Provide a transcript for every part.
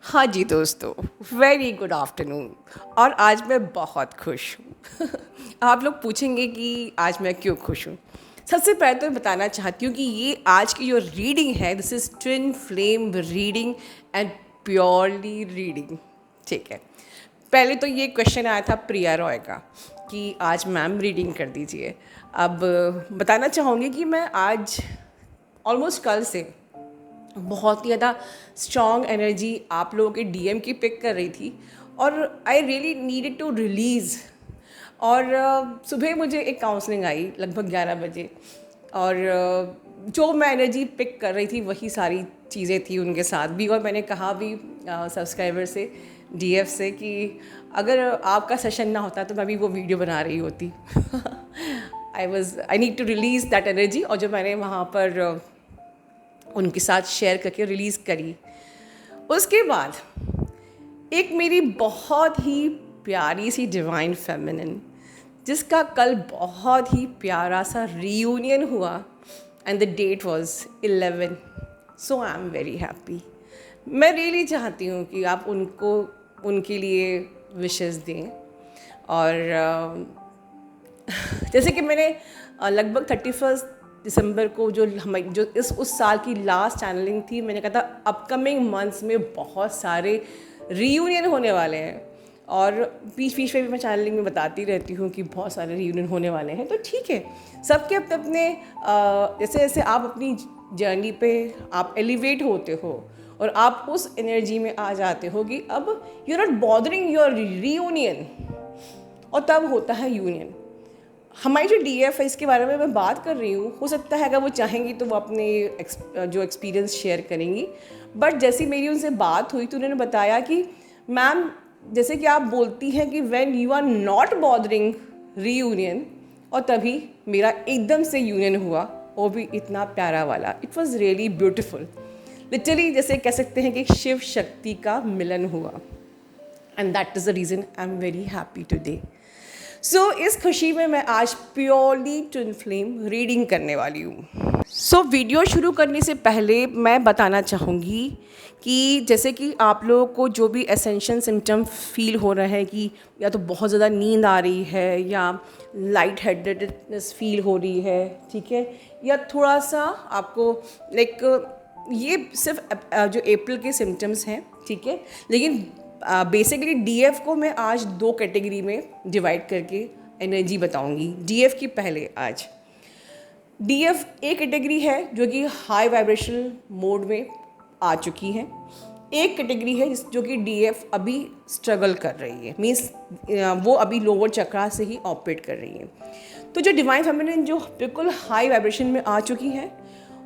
हाँ जी दोस्तों, very good afternoon. और आज मैं बहुत खुश हूँ। आप लोग पूछेंगे कि आज मैं क्यों खुश हूँ। सबसे पहले तो मैं बताना चाहती हूँ कि ये आज की जो रीडिंग है, this is twin flame reading and purely reading. ठीक है, पहले तो ये क्वेश्चन आया था प्रिया रॉय का कि आज मैम रीडिंग कर दीजिए। अब बताना चाहूँगी कि मैं आज ऑलमोस्ट कल से बहुत ही ज़्यादा स्ट्रॉन्ग एनर्जी आप लोगों के डीएम की पिक कर रही थी और I really needed to release. और सुबह मुझे एक काउंसलिंग आई लगभग 11 बजे और जो मैं एनर्जी पिक कर रही थी वही सारी चीज़ें थी उनके साथ भी। और मैंने कहा भी सब्सक्राइबर से, डीएफ से, कि अगर आपका सेशन ना होता तो मैं भी वो वीडियो बना रही होती। I need to release that energy. और जो मैंने वहाँ पर उनके साथ शेयर करके रिलीज़ करी, उसके बाद एक मेरी बहुत ही प्यारी सी डिवाइन फेमिनिन जिसका कल बहुत ही प्यारा सा रीयूनियन हुआ and the date was 11। So I am very happy. मैं रियली चाहती हूँ कि आप उनको उनके लिए विशेस दें। और जैसे कि मैंने लगभग 31 दिसंबर को जो इस उस साल की लास्ट चैनलिंग थी, मैंने कहा था अपकमिंग मंथ्स में बहुत सारे रीयूनियन होने वाले हैं। और बीच बीच में भी मैं चैनलिंग में बताती रहती हूँ कि बहुत सारे रीयूनियन होने वाले हैं। तो ठीक है, सबके अपने अपने जैसे जैसे आप अपनी जर्नी पे आप एलिवेट होते हो और आप उस एनर्जी में आ जाते हो कि अब you are not bothering your reunion, और तब होता है यूनियन। हमारी जो डीएफ है इसके बारे में मैं बात कर रही हूँ, हो सकता है अगर वो चाहेंगी तो वो अपने जो एक्सपीरियंस शेयर करेंगी। बट जैसी मेरी उनसे बात हुई तो उन्होंने बताया कि मैम, जैसे कि आप बोलती हैं कि when you are not bothering reunion, और तभी मेरा एकदम से यूनियन हुआ, वो भी इतना प्यारा वाला। It was really beautiful. Literally जैसे कह सकते हैं कि शिव शक्ति का मिलन हुआ। And that is the reason I am very happy today. So इस खुशी में मैं आज प्योरली ट्विन फ्लेम रीडिंग करने वाली हूँ। सो वीडियो शुरू करने से पहले मैं बताना चाहूँगी कि जैसे कि आप लोगों को जो भी एसेंशियल सिम्टम फील हो रहे हैं कि या तो बहुत ज़्यादा नींद आ रही है या लाइट हेडेडनेस फील हो रही है, ठीक है, या थोड़ा सा आपको लाइक ये सिर्फ जो अप्रैल के सिम्टम्स हैं, ठीक है, लेकिन बेसिकली डीएफ को मैं आज 2 कैटेगरी में डिवाइड करके एनर्जी बताऊंगी। डीएफ की पहले आज डीएफ एक कैटेगरी है जो कि हाई वाइब्रेशनल मोड में आ चुकी है। एक कैटेगरी है जो कि डीएफ अभी स्ट्रगल कर रही है, मीन्स वो अभी लोअर चक्रा से ही ऑपरेट कर रही है। तो जो डिवाइन फेमिनिन जो बिल्कुल हाई वाइब्रेशन में आ चुकी है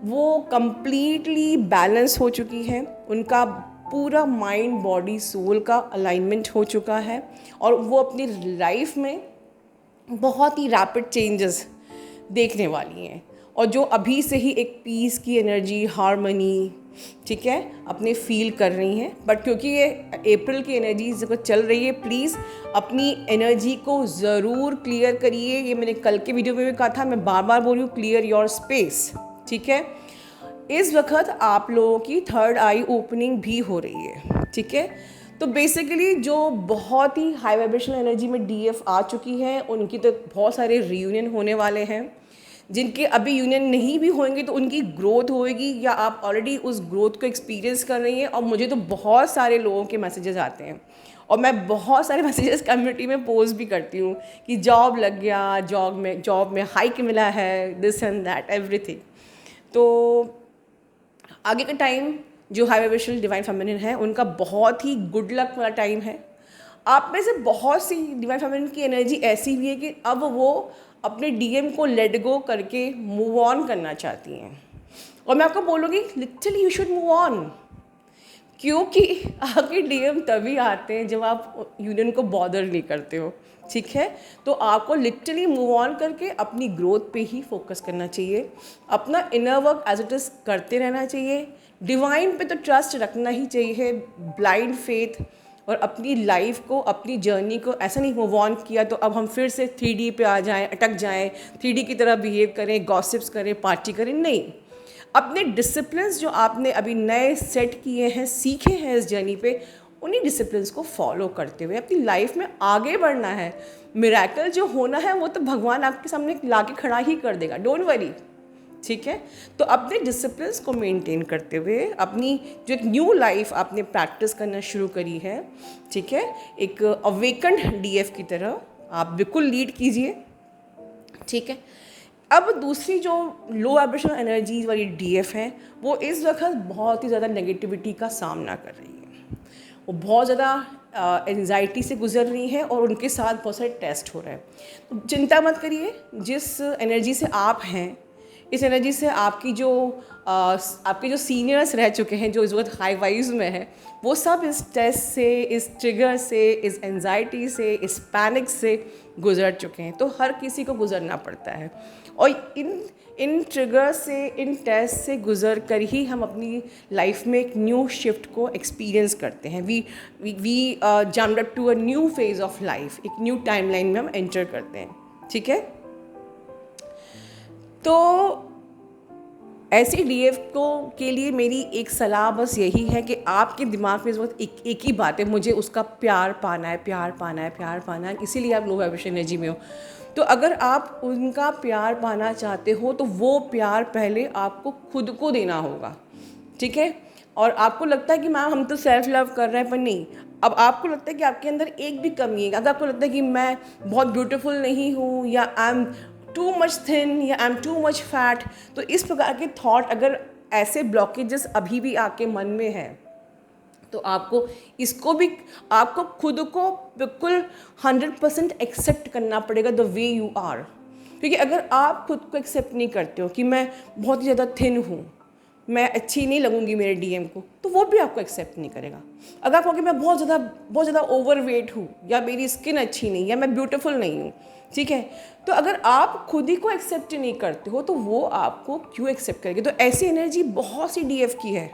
वो कंप्लीटली बैलेंस हो चुकी है, उनका पूरा माइंड बॉडी सोल का अलाइनमेंट हो चुका है और वो अपनी लाइफ में बहुत ही रैपिड चेंजेस देखने वाली हैं। और जो अभी से ही एक पीस की एनर्जी, हारमनी, ठीक है, अपने फील कर रही हैं। बट क्योंकि ये अप्रैल की एनर्जी जब चल रही है, प्लीज़ अपनी एनर्जी को ज़रूर क्लियर करिए। ये मैंने कल के वीडियो में भी कहा था, मैं बार बार बोल रही हूँ, क्लियर योर स्पेस, ठीक है। इस वक्त आप लोगों की थर्ड आई ओपनिंग भी हो रही है, ठीक है। तो बेसिकली जो बहुत ही हाई वाइब्रेशनल एनर्जी में डीएफ आ चुकी है उनकी तो बहुत सारे रीयूनियन होने वाले हैं। जिनके अभी यूनियन नहीं भी होंगे तो उनकी ग्रोथ होएगी, या आप ऑलरेडी उस ग्रोथ को एक्सपीरियंस कर रही हैं। और मुझे तो बहुत सारे लोगों के मैसेजेस आते हैं और मैं बहुत सारे मैसेजेस कम्युनिटी में पोस्ट भी करती हूँ कि जॉब लग गया, जॉब में हाइक मिला है, दिस एंड दैट एवरीथिंग। तो आगे का टाइम जो हाई वाइब्रेशनल डिवाइन फेमिनिन है उनका बहुत ही गुड लक वाला टाइम है। आप में से बहुत सी डिवाइन फेमिनिन की एनर्जी ऐसी भी है कि अब वो अपने डीएम को लेट गो करके मूव ऑन करना चाहती हैं। और मैं आपको बोलूँगी literally you should move on, क्योंकि आपके डीएम तभी आते हैं जब आप यूनियन को बॉदर नहीं करते हो, ठीक है। तो आपको लिटरली मूव ऑन करके अपनी ग्रोथ पे ही फोकस करना चाहिए, अपना inner work as it is करते रहना चाहिए, डिवाइन पे तो ट्रस्ट रखना ही चाहिए, ब्लाइंड फेथ। और अपनी लाइफ को, अपनी जर्नी को ऐसा नहीं मूव ऑन किया तो अब हम फिर से 3D पे आ जाएं, अटक जाएं, 3D की तरह बिहेव करें, गॉसिप्स करें, पार्टी करें, नहीं। अपने डिसिप्लिन्स जो आपने अभी नए सेट किए हैं, सीखे हैं इस जर्नी पे, उन्हीं डिसिप्लिन्स को फॉलो करते हुए अपनी लाइफ में आगे बढ़ना है। मिरेकल जो होना है वो तो भगवान आपके सामने ला के खड़ा ही कर देगा, डोंट वरी, ठीक है। तो अपने डिसिप्लिन्स को मेंटेन करते हुए अपनी जो एक न्यू लाइफ आपने प्रैक्टिस करना शुरू करी है, ठीक है, एक अवेकन्ड डीएफ की तरह आप बिल्कुल लीड कीजिए, ठीक है। अब दूसरी जो लो वाइब्रेशनल एनर्जीज वाली डीएफ है, वो इस वक्त बहुत ही ज़्यादा नेगेटिविटी का सामना कर रही है। वो बहुत ज़्यादा एंजाइटी से गुजर रही हैं और उनके साथ बहुत सारे टेस्ट हो रहे हैं। तो चिंता मत करिए, जिस एनर्जी से आप हैं, इस एनर्जी से आपके जो सीनियर्स रह चुके हैं, जो इस वक्त हाई वाइव्स में है, वो सब इस टेस्ट से, इस ट्रिगर से, इस एंजाइटी से, इस पैनिक से गुजर चुके हैं। तो हर किसी को गुजरना पड़ता है और इन ट्रिगर से, इन टेस्ट से गुजर कर ही हम अपनी लाइफ में एक न्यू शिफ्ट को एक्सपीरियंस करते हैं। We jumped up to a new phase of life, एक न्यू टाइमलाइन में हम एंटर करते हैं, ठीक है। तो ऐसी डीएफ को के लिए मेरी एक सलाह बस यही है कि आपके दिमाग में इस वक्त एक ही बात है, मुझे उसका प्यार पाना है, प्यार पाना है, प्यार पाना है, इसीलिए आप लो वाइब्रेशन एनर्जी में हो। तो अगर आप उनका प्यार पाना चाहते हो तो वो प्यार पहले आपको खुद को देना होगा, ठीक है। और आपको लगता है कि मैम हम तो सेल्फ लव कर रहे हैं, पर नहीं, अब आपको लगता है कि आपके अंदर एक भी कमी है, अगर आपको लगता है कि मैं बहुत ब्यूटीफुल नहीं हूँ, या I am too much thin, या I am too much fat, तो इस प्रकार के थॉट अगर ऐसे ब्लॉकेजेस अभी भी आपके मन में है, तो आपको इसको भी, आपको खुद को बिल्कुल 100% एक्सेप्ट करना पड़ेगा द वे यू आर। क्योंकि अगर आप खुद को एक्सेप्ट नहीं करते हो कि मैं बहुत ही ज़्यादा थिन हूँ, मैं अच्छी नहीं लगूंगी मेरे डीएम को, तो वो भी आपको एक्सेप्ट नहीं करेगा। अगर आप कहोगे मैं बहुत ज़्यादा ओवरवेट हूँ, या मेरी स्किन अच्छी नहीं, या मैं ब्यूटीफुल नहीं हूँ, ठीक है, तो अगर आप खुद ही को एक्सेप्ट नहीं करते हो तो वो आपको क्यों एक्सेप्ट करेगी। तो ऐसी एनर्जी बहुत सी डीएफ की है।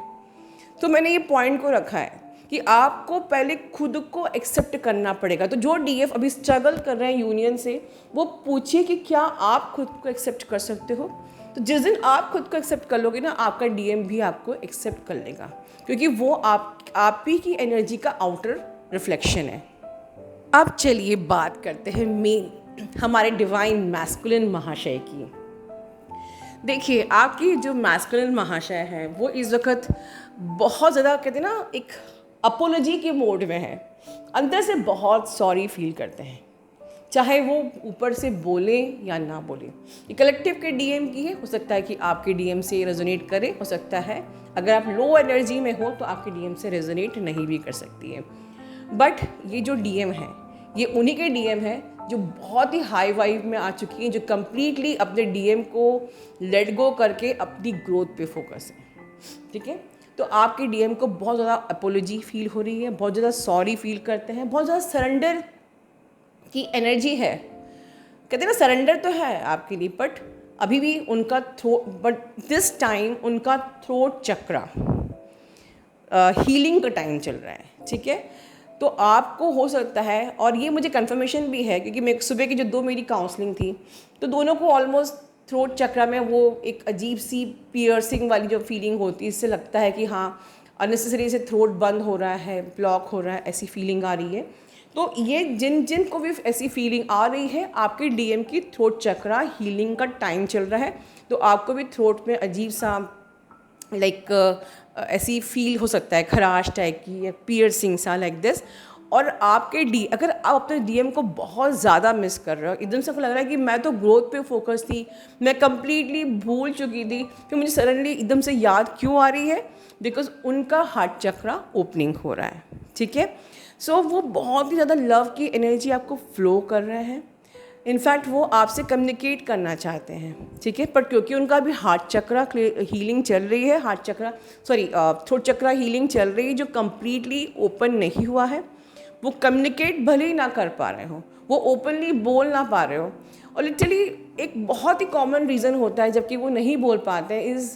तो मैंने ये पॉइंट को रखा है कि आपको पहले खुद को एक्सेप्ट करना पड़ेगा। तो जो डीएफ अभी स्ट्रगल कर रहे हैं यूनियन से, वो पूछिए कि क्या आप खुद को एक्सेप्ट कर सकते हो। तो जिस दिन आप खुद को एक्सेप्ट कर लोगे ना, आपका डीएम भी आपको एक्सेप्ट कर लेगा, क्योंकि वो आप ही की एनर्जी का आउटर रिफ्लेक्शन है। अब चलिए बात करते हैं मेन हमारे डिवाइन मैस्कुलिन महाशय की। देखिए, आपकी जो मैस्कुलिन महाशय है वो इस वक्त बहुत ज़्यादा, कहते हैं ना, एक अपोलॉजी के मोड में है। अंदर से बहुत सॉरी फील करते हैं, चाहे वो ऊपर से बोले या ना बोले। ये कलेक्टिव के डीएम की है, हो सकता है कि आपके डीएम से रेजोनेट करे, हो सकता है अगर आप लो एनर्जी में हो तो आपके डीएम से रेजोनेट नहीं भी कर सकती है। बट ये जो डीएम है, ये उन्हीं के डीएम है जो बहुत ही हाई वाइब में आ चुकी हैं, जो कम्प्लीटली अपने डीएम को लेट गो करके अपनी ग्रोथ पे फोकस है, ठीक है। तो आपके डीएम को बहुत ज़्यादा अपोलॉजी फील हो रही है, बहुत ज़्यादा सॉरी फील करते हैं, बहुत ज़्यादा सरेंडर की एनर्जी है। कहते हैं ना, सरेंडर तो है आपके लिए, बट अभी भी उनका बट दिस टाइम उनका थ्रोट चक्रा हीलिंग का टाइम चल रहा है, ठीक है। तो आपको हो सकता है, और ये मुझे कंफर्मेशन भी है क्योंकि मैं सुबह की जो 2 मेरी काउंसलिंग थी, तो दोनों को ऑलमोस्ट थ्रोट चक्रा में वो एक अजीब सी पियर्सिंग वाली जो फीलिंग होती है, इससे लगता है कि हाँ अननेसेसरी से थ्रोट बंद हो रहा है, ब्लॉक हो रहा है, ऐसी फीलिंग आ रही है। तो ये जिन को भी ऐसी फीलिंग आ रही है, आपके डीएम की थ्रोट चक्रा हीलिंग का टाइम चल रहा है। तो आपको भी थ्रोट में अजीब सा ऐसी फील हो सकता है, खराश टाइप की या पियर्सिंग सा लाइक दिस। और आपके अगर आप अपने डीएम को बहुत ज़्यादा मिस कर रहे हो, एकदम से आपको लग रहा है कि मैं तो ग्रोथ पे फोकस थी, मैं कम्प्लीटली भूल चुकी थी, फिर मुझे सडनली एकदम से याद क्यों आ रही है, बिकॉज उनका हार्ट चक्रा ओपनिंग हो रहा है, ठीक है। सो वो बहुत ही ज़्यादा लव की एनर्जी आपको फ्लो कर रहे हैं। इनफैक्ट वो आपसे कम्युनिकेट करना चाहते हैं, ठीक है, पर क्योंकि उनका भी हार्ट चक्रा हीलिंग चल रही है, थ्रोट चक्रा हीलिंग चल रही है, जो कम्प्लीटली ओपन नहीं हुआ है। वो कम्युनिकेट भले ही ना कर पा रहे हो, वो ओपनली बोल ना पा रहे हो। और लिटरली एक बहुत ही कॉमन रीज़न होता है जबकि वो नहीं बोल पाते हैं, इज़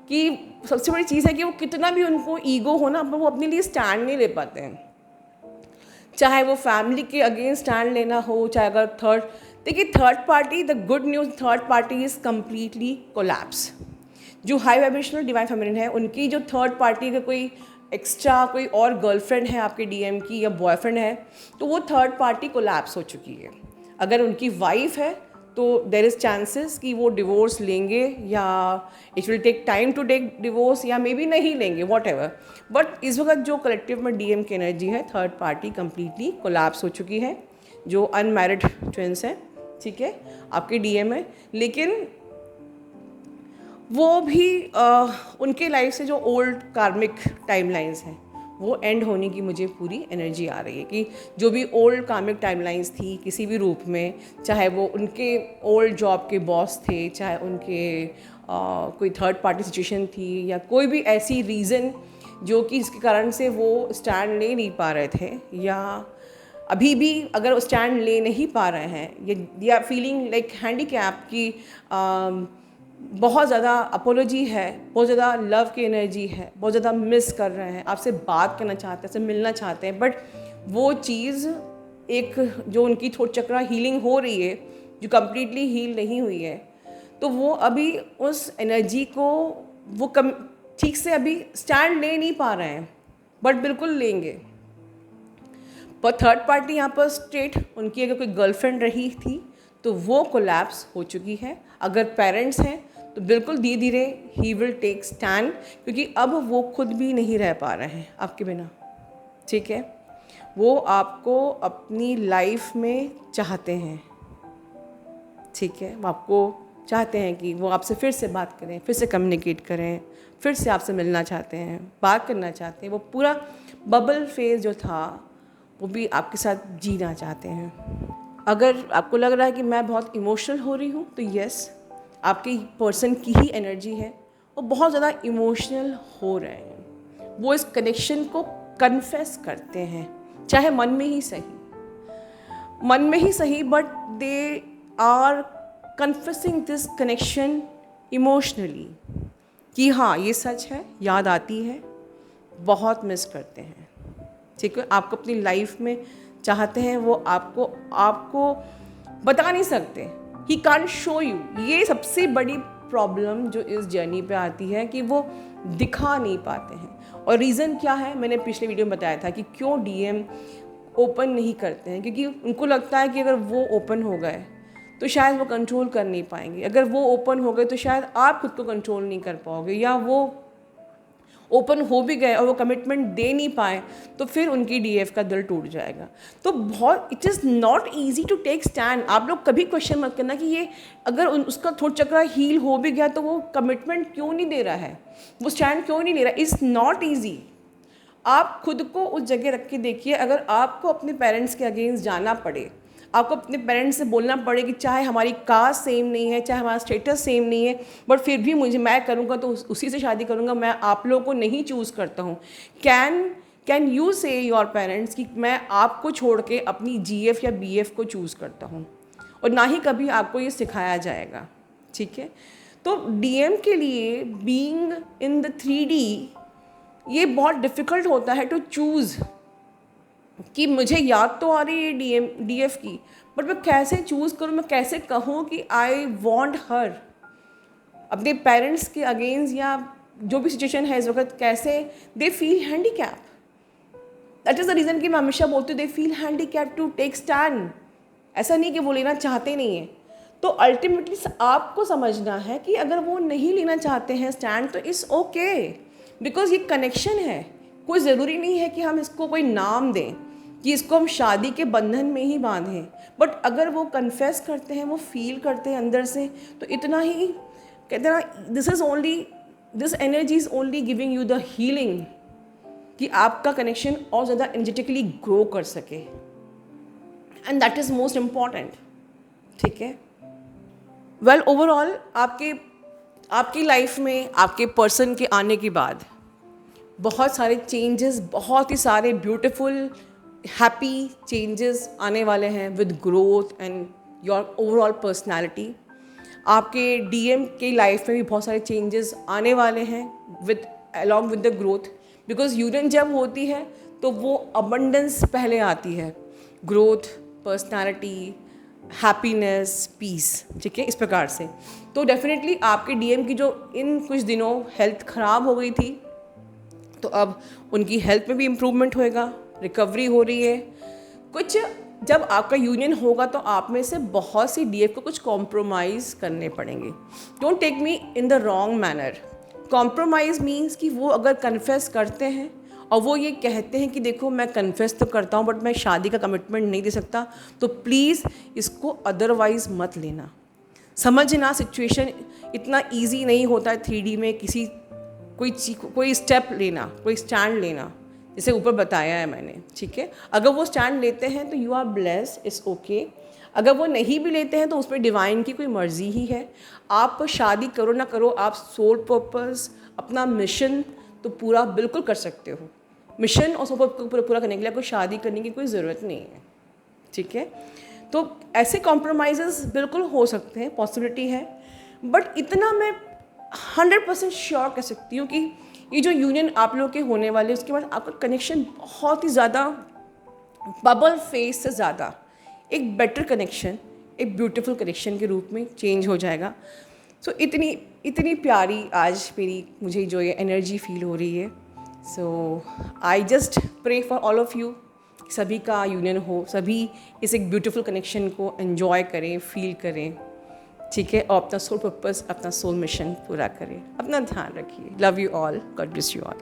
कि सबसे बड़ी चीज़ है कि वो कितना भी उनको ईगो हो ना, वो अपने लिए स्टैंड नहीं ले पाते हैं। चाहे वो फैमिली के अगेंस्ट स्टैंड लेना हो, चाहे अगर देखिए third party, the good news, third party is completely collapse. जो हाई वाइब्रेशनल डिवाइन फेमिनिन है, उनकी जो थर्ड पार्टी का कोई एक्स्ट्रा कोई और गर्लफ्रेंड है आपके डीएम की या बॉयफ्रेंड है, तो वो थर्ड पार्टी कोलैप्स हो चुकी है। अगर उनकी वाइफ है तो देर इज़ चांसेस कि वो डिवोर्स लेंगे, या it will take time to take divorce, या मे बी नहीं लेंगे, वॉट एवर। बट इस वक्त जो कलेक्टिव में डीएम की एनर्जी है, थर्ड पार्टी कंप्लीटली कोलैप्स हो चुकी है। जो अनमैरिड ट्विंस हैं, ठीक है, आपके डीएम है, लेकिन वो भी उनके लाइफ से जो ओल्ड कार्मिक टाइमलाइंस हैं वो एंड होने की मुझे पूरी एनर्जी आ रही है कि जो भी ओल्ड कार्मिक टाइमलाइंस थी किसी भी रूप में, चाहे वो उनके ओल्ड जॉब के बॉस थे, चाहे उनके कोई थर्ड पार्टी सिचुएशन थी, या कोई भी ऐसी रीज़न जो कि इसके कारण से वो स्टैंड ले नहीं पा रहे थे, या अभी भी अगर वो स्टैंड ले नहीं पा रहे हैं, या फीलिंग लाइक हैंडीकैप की बहुत ज़्यादा अपोलॉजी है, बहुत ज़्यादा लव की एनर्जी है, बहुत ज़्यादा मिस कर रहे हैं, आपसे बात करना चाहते हैं, आपसे मिलना चाहते हैं, बट वो चीज़ एक जो उनकी थ्रोट चक्रा हीलिंग हो रही है, जो कम्प्लीटली हील नहीं हुई है, तो वो अभी उस एनर्जी को वो ठीक से अभी स्टैंड ले नहीं पा रहे हैं, बट बिल्कुल लेंगे। पर थर्ड पार्टी यहाँ पर स्ट्रेट, उनकी अगर कोई गर्लफ्रेंड रही थी तो वो कोलैप्स हो चुकी है। अगर पेरेंट्स हैं तो बिल्कुल धीरे धीरे ही विल टेक स्टैंड, क्योंकि अब वो खुद भी नहीं रह पा रहे हैं आपके बिना, ठीक है। वो आपको अपनी लाइफ में चाहते हैं, ठीक है, वो आपको चाहते हैं कि वो आपसे फिर से बात करें, फिर से कम्युनिकेट करें, फिर से आपसे मिलना चाहते हैं, बात करना चाहते हैं। वो पूरा बबल फेज जो था वो भी आपके साथ जीना चाहते हैं। अगर आपको लग रहा है कि मैं बहुत इमोशनल हो रही हूँ, तो यस, आपकी पर्सन की ही एनर्जी है, वो बहुत ज़्यादा इमोशनल हो रहे हैं। वो इस कनेक्शन को कन्फेस करते हैं, चाहे मन में ही सही, but they are confessing this connection emotionally कि हाँ ये सच है, याद आती है, बहुत मिस करते हैं, ठीक है। आपको अपनी लाइफ में चाहते हैं, वो आपको बता नहीं सकते, ही कांट शो यू। ये सबसे बड़ी प्रॉब्लम जो इस जर्नी पे आती है कि वो दिखा नहीं पाते हैं। और रीज़न क्या है, मैंने पिछले वीडियो में बताया था कि क्यों डीएम ओपन नहीं करते हैं, क्योंकि उनको लगता है कि अगर वो ओपन हो गए तो शायद वो कंट्रोल कर नहीं पाएंगे, अगर वो ओपन हो गए तो शायद आप खुद को कंट्रोल नहीं कर पाओगे, या वो ओपन हो भी गए और वो कमिटमेंट दे नहीं पाए तो फिर उनकी डीएफ का दिल टूट जाएगा। तो बहुत it is not easy to take stand. आप लोग कभी क्वेश्चन मत करना कि ये अगर उसका थ्रोट चक्रा हील हो भी गया तो वो कमिटमेंट क्यों नहीं दे रहा है, वो स्टैंड क्यों नहीं ले रहा है। It's not easy. आप खुद को उस जगह रख के देखिए, अगर आपको अपने पेरेंट्स के अगेंस्ट जाना पड़े, आपको अपने पेरेंट्स से बोलना पड़े कि चाहे हमारी कास्ट सेम नहीं है, चाहे हमारा स्टेटस सेम नहीं है, बट फिर भी मैं करूँगा तो उसी से शादी करूँगा, मैं आप लोगों को नहीं चूज़ करता हूँ। कैन यू से योर पेरेंट्स कि मैं आपको छोड़ के अपनी जीएफ या बीएफ को चूज़ करता हूँ, और ना ही कभी आपको ये सिखाया जाएगा, ठीक है। तो डीएम के लिए बीइंग इन द 3D ये बहुत डिफ़िकल्ट होता है टू चूज़ कि मुझे याद तो आ रही है डीएफ की, बट मैं कैसे चूज़ करूँ, मैं कैसे कहूँ कि आई वॉन्ट हर। अपने पेरेंट्स के अगेंस्ट या जो भी सिचुएशन है इस वक्त, कैसे they feel handicap. That is the reason कि मैं हमेशा बोलती हूँ they feel handicap to take stand. ऐसा नहीं कि वो लेना चाहते नहीं हैं। तो अल्टीमेटली आपको समझना है कि अगर वो नहीं लेना चाहते हैं स्टैंड तो इट्स ओके, बिकॉज ये कनेक्शन है। कोई ज़रूरी नहीं है कि हम इसको कोई नाम दें, कि इसको हम शादी के बंधन में ही बांधें, बट अगर वो कन्फेस करते हैं, वो फील करते हैं अंदर से, तो इतना ही कहते हैं this energy is only giving you the healing, कि आपका कनेक्शन और ज़्यादा एनर्जेटिकली ग्रो कर सके, and that is most important, ठीक है। वेल ओवरऑल आपकी लाइफ में आपके पर्सन के आने के बाद बहुत सारे चेंजेस, बहुत ही सारे ब्यूटीफुल हैप्पी चेंजेस आने वाले हैं with growth and your overall personality. आपके डीएम की लाइफ में भी बहुत सारे चेंजेस आने वाले हैं along with the growth, because union जब होती है तो वो अबंडेंस पहले आती है, ग्रोथ, पर्सनैलिटी, हैप्पीनेस, पीस, ठीक है, इस प्रकार से। तो डेफिनेटली आपके डीएम की जो इन कुछ दिनों हेल्थ ख़राब हो गई थी, तो अब उनकी हेल्थ में भी इम्प्रूवमेंट होएगा, रिकवरी हो रही है। कुछ जब आपका यूनियन होगा तो आप में से बहुत सी डीएफ को कुछ कॉम्प्रोमाइज़ करने पड़ेंगे। Don't take me in the wrong manner. Compromise means कि वो अगर कन्फेस करते हैं और वो ये कहते हैं कि देखो मैं कन्फेस तो करता हूँ बट मैं शादी का कमिटमेंट नहीं दे सकता, तो प्लीज़ इसको अदरवाइज़ मत लेना। समझना, सिचुएशन इतना इजी नहीं होता है 3D में किसी कोई स्टेप लेना, कोई स्टैंड लेना, जैसे ऊपर बताया है मैंने, ठीक है। अगर वो स्टैंड लेते हैं तो you are blessed, it's okay. अगर वो नहीं भी लेते हैं तो उसमें डिवाइन की कोई मर्जी ही है। आप शादी करो ना करो, आप सोल पर्पस, अपना मिशन तो पूरा बिल्कुल कर सकते हो। मिशन और सोल पर्पस को पूरा करने के लिए आपको शादी करने की कोई ज़रूरत नहीं है, ठीक है। तो ऐसे कॉम्प्रोमाइज़ बिल्कुल हो सकते हैं, पॉसिबिलिटी है, बट इतना मैं 100% श्योर कह सकती हूँ कि ये जो यूनियन आप लोगों के होने वाले, उसके बाद आपका कनेक्शन बहुत ही ज़्यादा बबल फेस से ज़्यादा एक बेटर कनेक्शन, एक ब्यूटीफुल कनेक्शन के रूप में चेंज हो जाएगा। सो इतनी प्यारी आज मुझे जो ये एनर्जी फील हो रही है। So I just pray for all of you, सभी का यूनियन हो, सभी इस एक ब्यूटीफुल कनेक्शन को एंजॉय करें, फील करें, ठीक है, और अपना सोल पर्पस, अपना सोल मिशन पूरा करें। अपना ध्यान रखिए। Love you all, God bless you all.